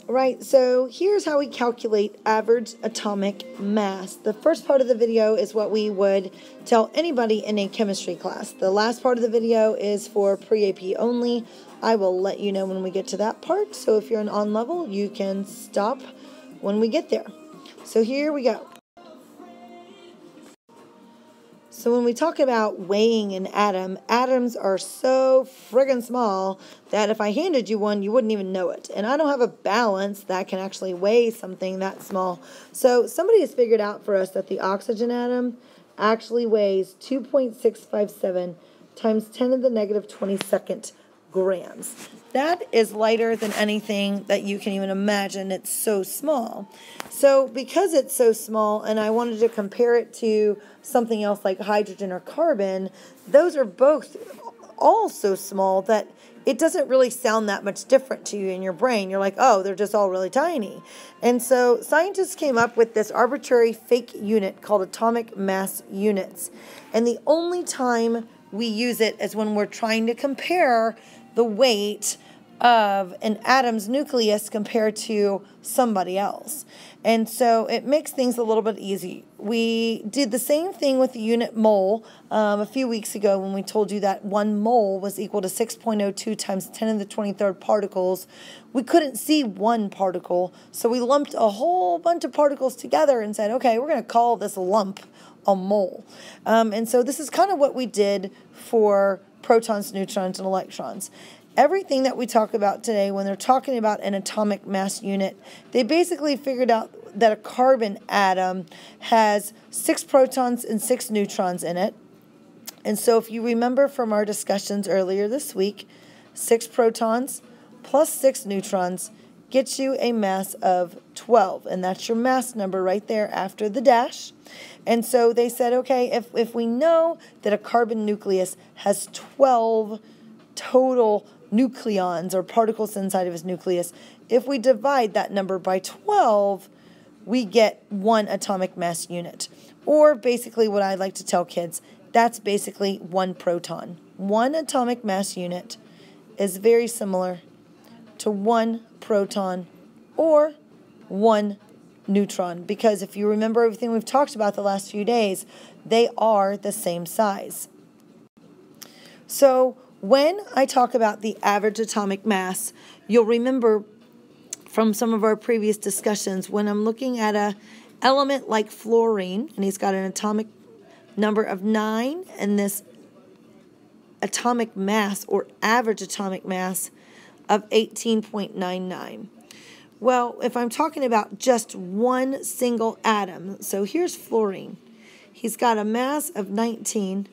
Right, so here's how we calculate average atomic mass. The first part of the video is what we would tell anybody in a chemistry class. The last part of the video is for pre-AP only. I will let you know when we get to that part, so if you're an on level, you can stop when we get there. So here we go. So when we talk about weighing an atom, atoms are so friggin' small that if I handed you one, you wouldn't even know it. And I don't have a balance that can actually weigh something that small. So somebody has figured out for us that the oxygen atom actually weighs 2.657 times 10 to the negative 22nd grams. That is lighter than anything that you can even imagine. It's so small. So because it's so small, and I wanted to compare it to something else like hydrogen or carbon, those are both all so small that it doesn't really sound that much different to you in your brain. You're like, oh, they're just all really tiny. And so scientists came up with this arbitrary fake unit called atomic mass units. And the only time we use it is when we're trying to compare the weight of an atom's nucleus compared to somebody else. And so it makes things a little bit easy. We did the same thing with the unit mole a few weeks ago when we told you that 1 mole was equal to 6.02 times 10 to the 23rd particles. We couldn't see one particle, so we lumped a whole bunch of particles together and said, okay, we're going to call this lump a mole. And so this is kind of what we did for protons, neutrons, and electrons. Everything that we talk about today, when they're talking about an atomic mass unit, they basically figured out that a carbon atom has 6 protons and 6 neutrons in it. And so if you remember from our discussions earlier this week, 6 protons plus 6 neutrons gets you a mass of 12. And that's your mass number right there after the dash. And so they said, okay, if we know that a carbon nucleus has 12 total nucleons or particles inside of its nucleus, if we divide that number by 12, we get 1 atomic mass unit. Or basically what I like to tell kids, that's basically 1 proton. 1 atomic mass unit is very similar to 1 proton or 1 neutron, because if you remember everything we've talked about the last few days, they are the same size. So when I talk about the average atomic mass, you'll remember from some of our previous discussions, when I'm looking at an element like fluorine, and he's got an atomic number of 9, and this atomic mass, or average atomic mass, of 18.99. Well, if I'm talking about just one single atom, so here's fluorine. He's got a mass of 19,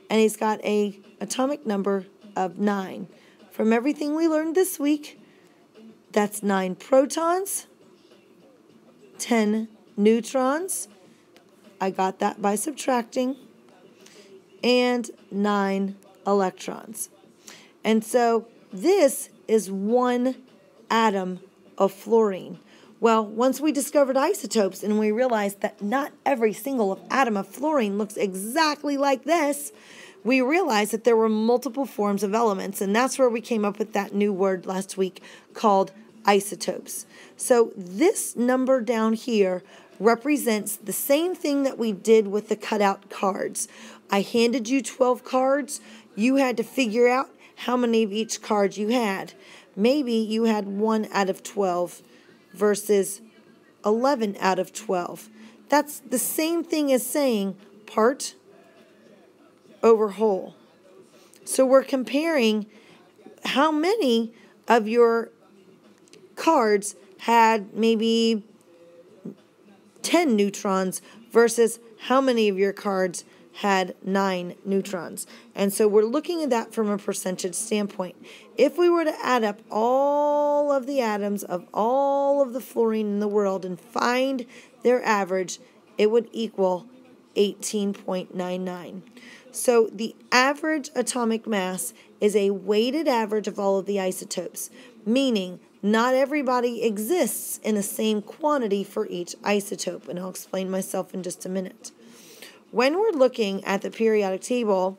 and he's got an atomic number of 9. From everything we learned this week, that's 9 protons, 10 neutrons, I got that by subtracting, and 9 electrons. And so this is 1 atom of fluorine. Well, once we discovered isotopes and we realized that not every single atom of fluorine looks exactly like this, we realized that there were multiple forms of elements, and that's where we came up with that new word last week called isotopes. So this number down here represents the same thing that we did with the cutout cards. I handed you 12 cards. You had to figure out how many of each card you had. Maybe you had 1 out of 12 versus 11 out of 12. That's the same thing as saying part over whole. So we're comparing how many of your cards had maybe 10 neutrons versus how many of your cards had 9 neutrons. And so we're looking at that from a percentage standpoint. If we were to add up all of the atoms of all of the fluorine in the world and find their average, it would equal 18.99. So the average atomic mass is a weighted average of all of the isotopes, meaning not everybody exists in the same quantity for each isotope, and I'll explain myself in just a minute. When we're looking at the periodic table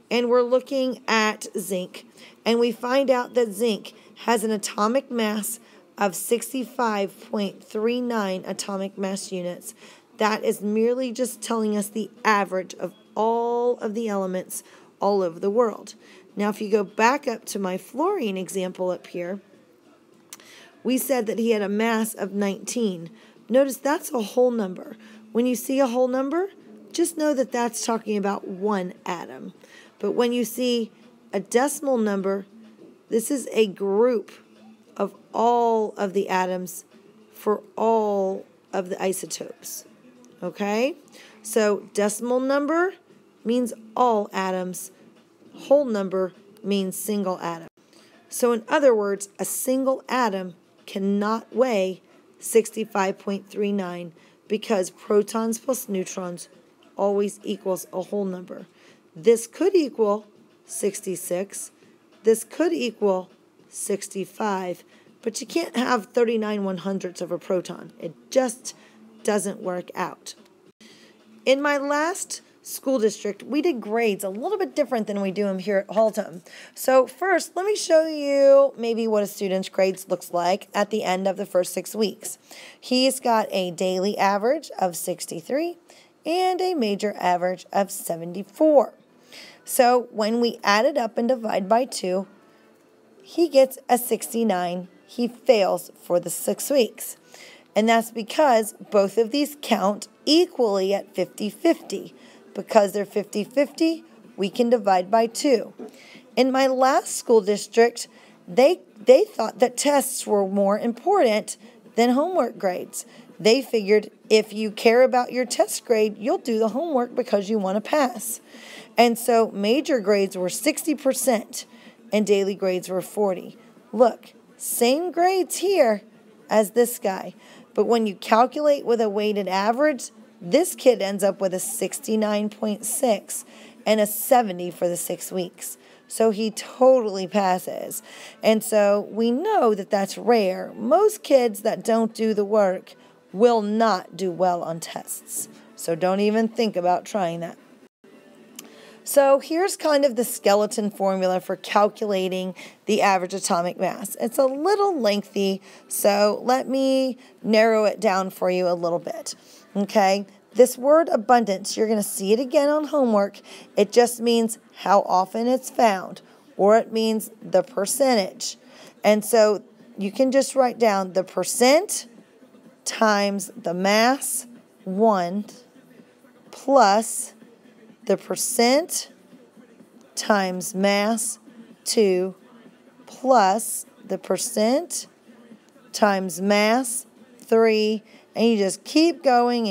and we're looking at zinc, and we find out that zinc has an atomic mass of 65.39 atomic mass units. That is merely just telling us the average of all of the elements all over the world. Now, if you go back up to my fluorine example up here, we said that he had a mass of 19. Notice that's a whole number. When you see a whole number, just know that that's talking about one atom. But when you see a decimal number, this is a group of all of the atoms for all of the isotopes. Okay? So decimal number means all atoms. Whole number means single atom. So in other words, a single atom cannot weigh 65.39 because protons plus neutrons always equals a whole number. This could equal 66. This could equal 65. But you can't have 39 100ths of a proton. It just doesn't work out. In my last school district, we did grades a little bit different than we do them here at Haltom. So first, let me show you maybe what a student's grades looks like at the end of the first 6 weeks. He's got a daily average of 63 and a major average of 74. So when we add it up and divide by 2, he gets a 69. He fails for the 6 weeks. And that's because both of these count equally at 50-50. Because they're 50-50, we can divide by 2. In my last school district, they thought that tests were more important than homework grades. They figured if you care about your test grade, you'll do the homework because you want to pass. And so major grades were 60% and daily grades were 40%. Look, same grades here as this guy. But when you calculate with a weighted average, this kid ends up with a 69.6 and a 70 for the 6 weeks. So he totally passes. And so we know that that's rare. Most kids that don't do the work will not do well on tests. So don't even think about trying that. So here's kind of the skeleton formula for calculating the average atomic mass. It's a little lengthy, so let me narrow it down for you a little bit. Okay, this word abundance, you're going to see it again on homework. It just means how often it's found, or it means the percentage. And so you can just write down the percent times the mass, 1, plus the percent times mass, 2, plus the percent times mass, 3, and you just keep going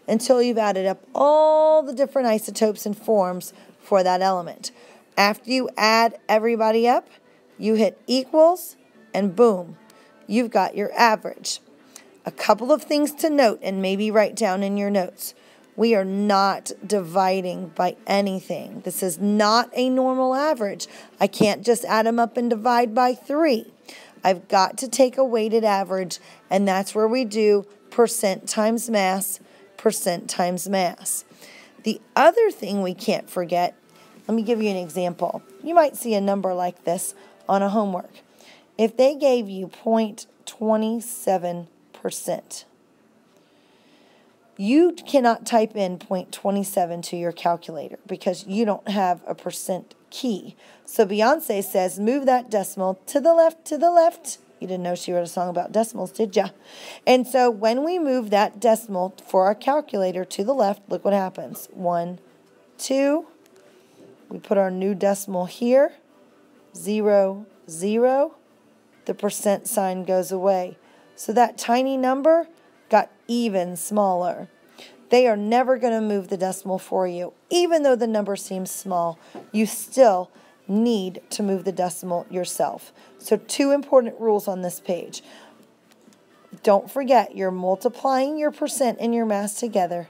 until you've added up all the different isotopes and forms for that element. After you add everybody up, you hit equals, and boom, you've got your average. A couple of things to note and maybe write down in your notes. We are not dividing by anything. This is not a normal average. I can't just add them up and divide by 3. I've got to take a weighted average, and that's where we do percent times mass, percent times mass. The other thing we can't forget, let me give you an example. You might see a number like this on a homework. If they gave you 0.27%, you cannot type in 0.27 to your calculator because you don't have a percent key. So Beyonce says, move that decimal to the left, to the left. You didn't know she wrote a song about decimals, did ya? And so when we move that decimal for our calculator to the left, look what happens. 1, 2. We put our new decimal here. 0, 0. The percent sign goes away. So that tiny number got even smaller. They are never going to move the decimal for you. Even though the number seems small, you still need to move the decimal yourself. So 2 important rules on this page. Don't forget, you're multiplying your percent and your mass together,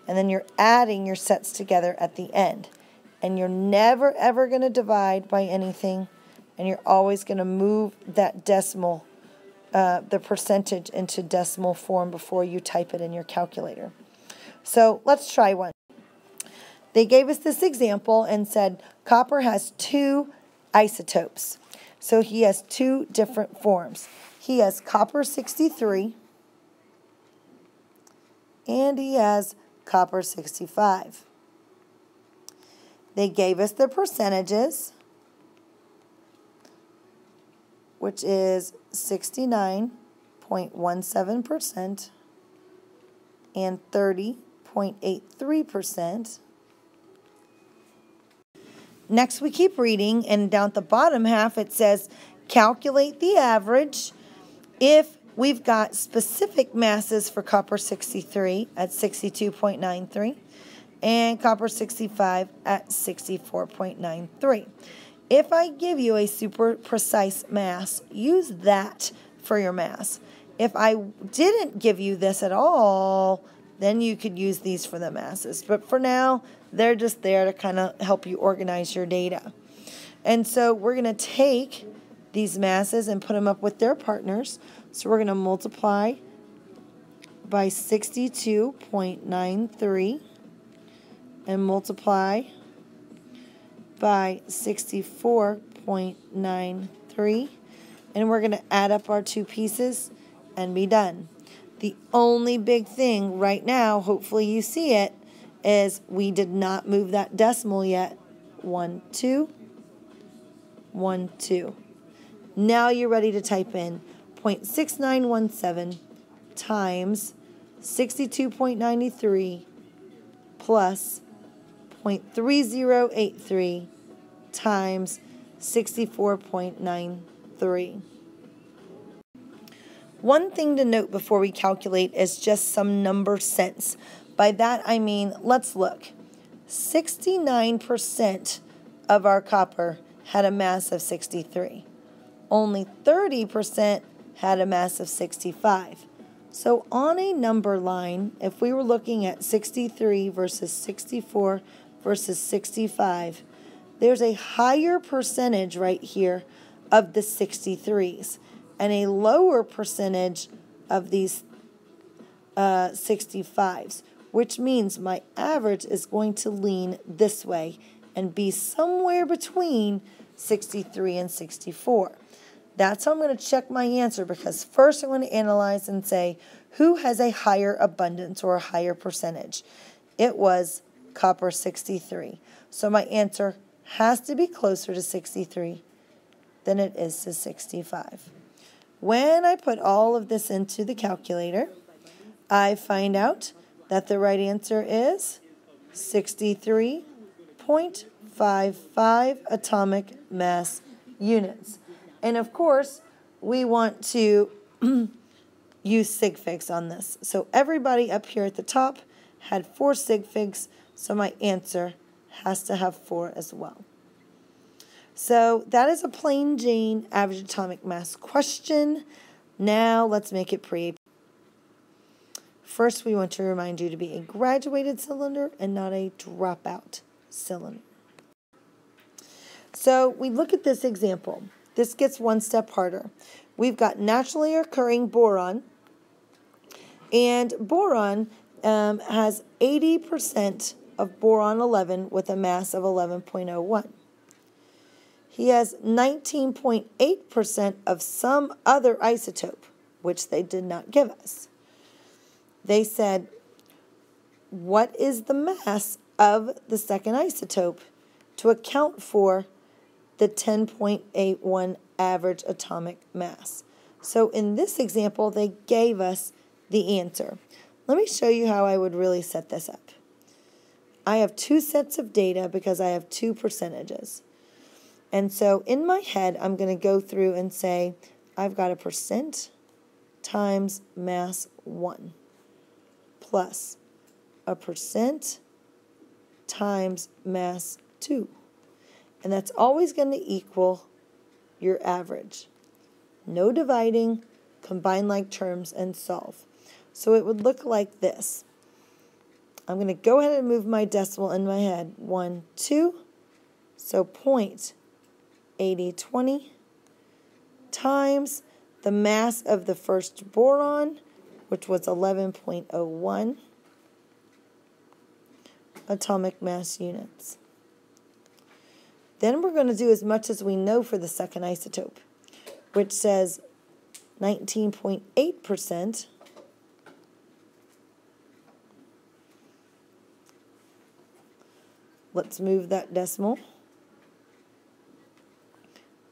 and then you're adding your sets together at the end. And you're never, ever going to divide by anything, and you're always going to move that decimal the percentage into decimal form before you type it in your calculator. So let's try one. They gave us this example and said copper has 2 isotopes. So he has two different forms. He has copper 63 and he has copper 65. They gave us the percentages, which is 69.17% and 30.83%. Next, we keep reading, and down at the bottom half it says, calculate the average if we've got specific masses for copper 63 at 62.93 and copper 65 at 64.93. If I give you a super precise mass, use that for your mass. If I didn't give you this at all, then you could use these for the masses. But for now, they're just there to kind of help you organize your data. And so we're going to take these masses and put them up with their partners. So we're going to multiply by 62.93 and multiply by 64.93. And we're going to add up our two pieces and be done. The only big thing right now, hopefully you see it, is we did not move that decimal yet. 1, 2, 1, 2. Now you're ready to type in 0.6917 times 62.93 plus 0.3083 times 64.93. One thing to note before we calculate is just some number sense. By that I mean, let's look. 69% of our copper had a mass of 63. Only 30% had a mass of 65. So on a number line, if we were looking at 63 versus 64 versus 65, there's a higher percentage right here of the 63s and a lower percentage of these 65s, which means my average is going to lean this way and be somewhere between 63 and 64. That's how I'm going to check my answer, because first I'm going to analyze and say, who has a higher abundance or a higher percentage? It was copper 63. So my answer has to be closer to 63 than it is to 65. When I put all of this into the calculator, I find out that the right answer is 63.55 atomic mass units. And of course, we want to use sig figs on this. So everybody up here at the top had 4 sig figs, so my answer has to have 4 as well. So that is a plain Jane average atomic mass question. Now let's make it pre-AP. First, we want to remind you to be a graduated cylinder and not a dropout cylinder. So we look at this example. This gets one step harder. We've got naturally occurring boron, and boron has 80% of boron 11 with a mass of 11.01. He has 19.8% of some other isotope, which they did not give us. They said, what is the mass of the second isotope to account for the 10.81 average atomic mass? So in this example, they gave us the answer. Let me show you how I would really set this up. I have 2 sets of data because I have 2 percentages. And so in my head, I'm going to go through and say, I've got a percent times mass 1 plus a percent times mass 2. And that's always going to equal your average. No dividing, combine like terms, and solve. So it would look like this. I'm going to go ahead and move my decimal in my head. 1, 2. So 0.8020 times the mass of the first boron, which was 11.01 atomic mass units. Then we're going to do as much as we know for the second isotope, which says 19.8%. Let's move that decimal.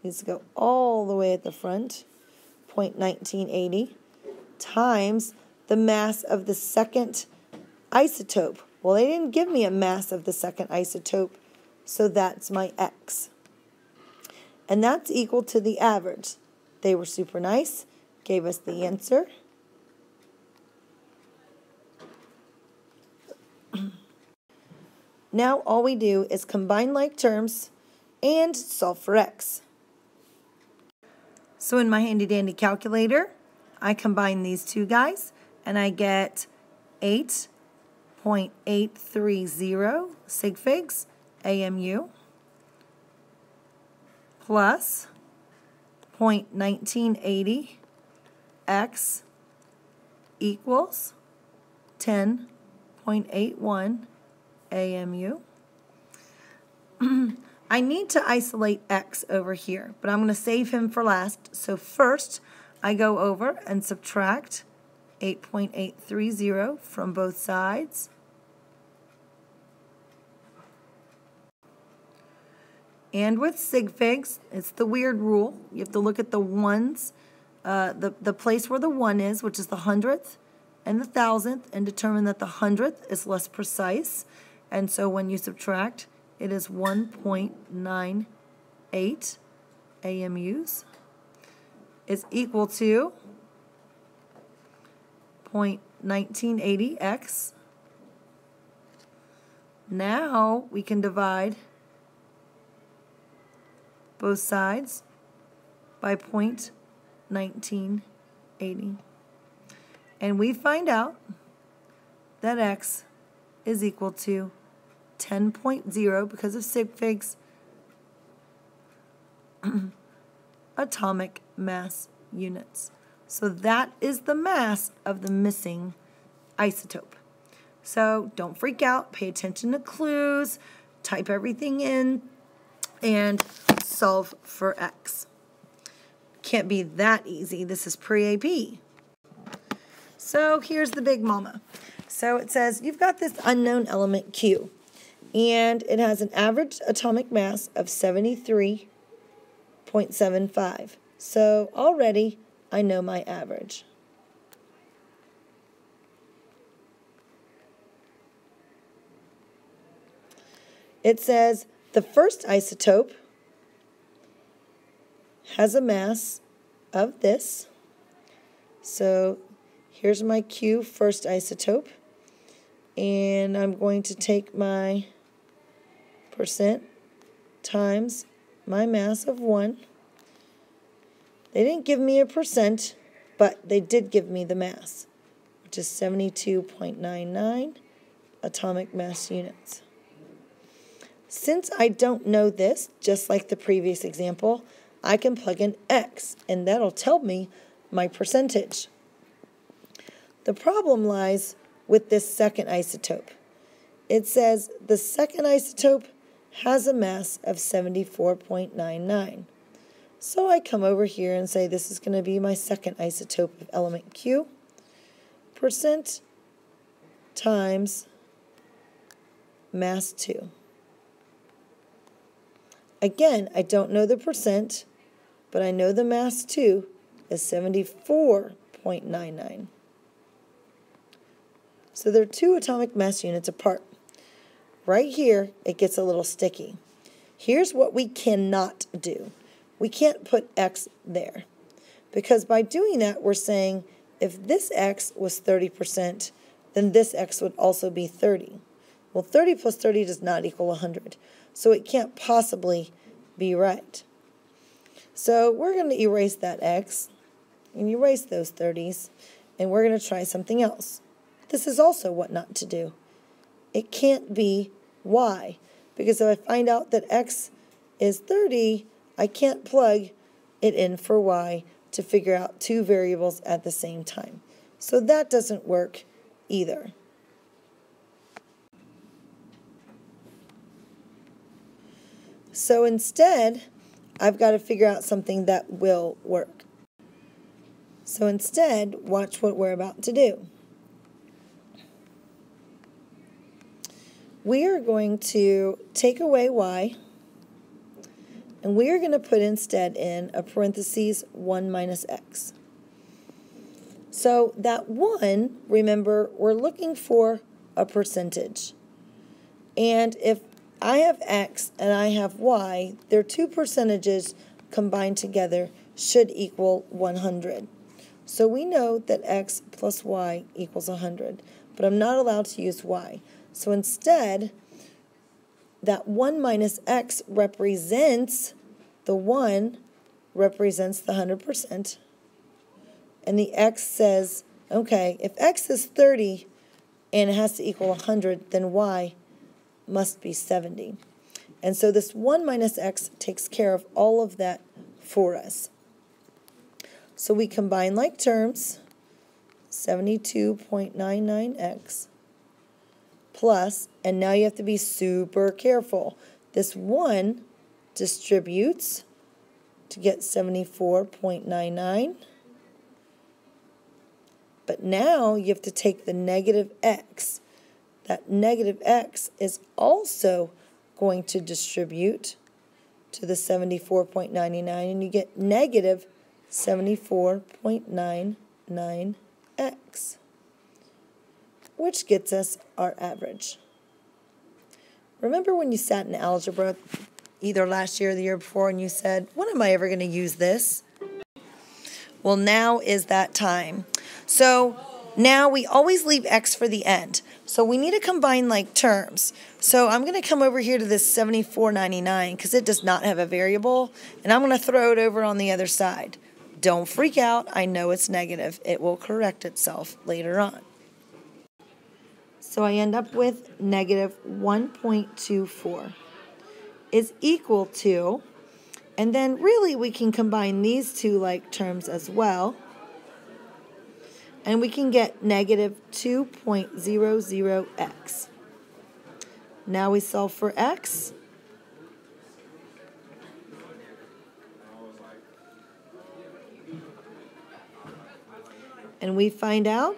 Needs to go all the way at the front. 0.1980 times the mass of the second isotope. Well, they didn't give me a mass of the second isotope, so that's my X. And that's equal to the average. They were super nice, gave us the answer. Now all we do is combine like terms and solve for X. So in my handy dandy calculator, I combine these two guys and I get 8.830 sig figs AMU plus 0.1980 X equals 10.81 AMU. I need to isolate X over here, but I'm going to save him for last. So first, I go over and subtract 8.830 from both sides. And with sig figs, it's the weird rule. You have to look at the ones, the place where the 1 is, which is the hundredth and the thousandth, and determine that the hundredth is less precise. And so when you subtract, it is 1.98 AMUs is equal to 0.1980x. Now we can divide both sides by 0.1980. And we find out that X is equal to 10.0, because of sig figs, atomic mass units. So that is the mass of the missing isotope. So don't freak out, pay attention to clues, type everything in, and solve for X. Can't be that easy. This is pre-AP. So here's the big mama. So it says you've got this unknown element Q, and it has an average atomic mass of 73.75. So already I know my average. It says the first isotope has a mass of this. So here's my Q first isotope. And I'm going to take my percent times my mass of 1. They didn't give me a percent, but they did give me the mass, which is 72.99 atomic mass units. Since I don't know this, just like the previous example, I can plug in X, and that'll tell me my percentage. The problem lies with this second isotope. It says the second isotope has a mass of 74.99. So I come over here and say this is going to be my second isotope of element Q. Percent times mass 2. Again, I don't know the percent, but I know the mass 2 is 74.99. So they're 2 atomic mass units apart. Right here, it gets a little sticky. Here's what we cannot do. We can't put X there, because by doing that, we're saying if this X was 30%, then this X would also be 30. Well, 30 plus 30 does not equal 100, so it can't possibly be right. So we're going to erase that X and erase those 30s, and we're going to try something else. This is also what not to do. It can't be Y, because if I find out that X is 30, I can't plug it in for Y to figure out 2 variables at the same time. So that doesn't work either. So instead, I've got to figure out something that will work. So instead, watch what we're about to do. We are going to take away y, and we are going to put instead in a parentheses 1 minus x. So that 1, remember, we're looking for a percentage. And if I have x and I have y, their two percentages combined together should equal 100. So we know that x plus y equals 100, but I'm not allowed to use y. So instead, that 1 minus x represents, the 1 represents the 100%. And the x says, okay, if x is 30 and it has to equal 100, then y must be 70. And so this 1 minus x takes care of all of that for us. So we combine like terms, 72.99x plus, and now you have to be super careful. This 1 distributes to get 74.99. But now you have to take the negative x. That negative x is also going to distribute to the 74.99, and you get negative 74.99x, which gets us our average. Remember when you sat in algebra either last year or the year before and you said, when am I ever going to use this? Well, now is that time. So now we always leave x for the end. So we need to combine like terms. So I'm going to come over here to this 74.99 because it does not have a variable, and I'm going to throw it over on the other side. Don't freak out. I know it's negative. It will correct itself later on. So I end up with negative 1.24 is equal to, and then really we can combine these two like terms as well, and we can get negative 2.00x. Now we solve for x. And we find out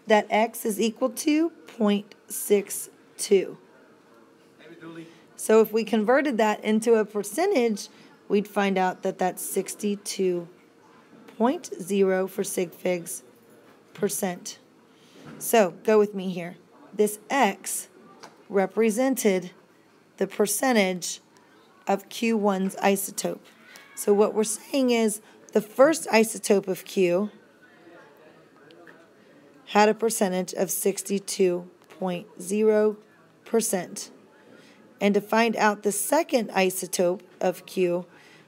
that x is equal to 0.62. So if we converted that into a percentage, we'd find out that that's 62.0 for sig figs %. So go with me here. This x represented the percentage of Q1's isotope. So what we're saying is the first isotope of Q had a percentage of 62.0%. And to find out the second isotope of Q,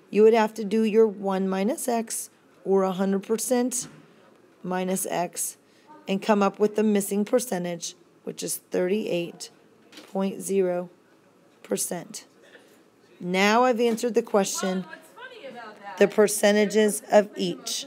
you would have to do your 1 minus x, or 100% minus x, and come up with the missing percentage, which is 38.0%. Now I've answered the question, the percentages of each.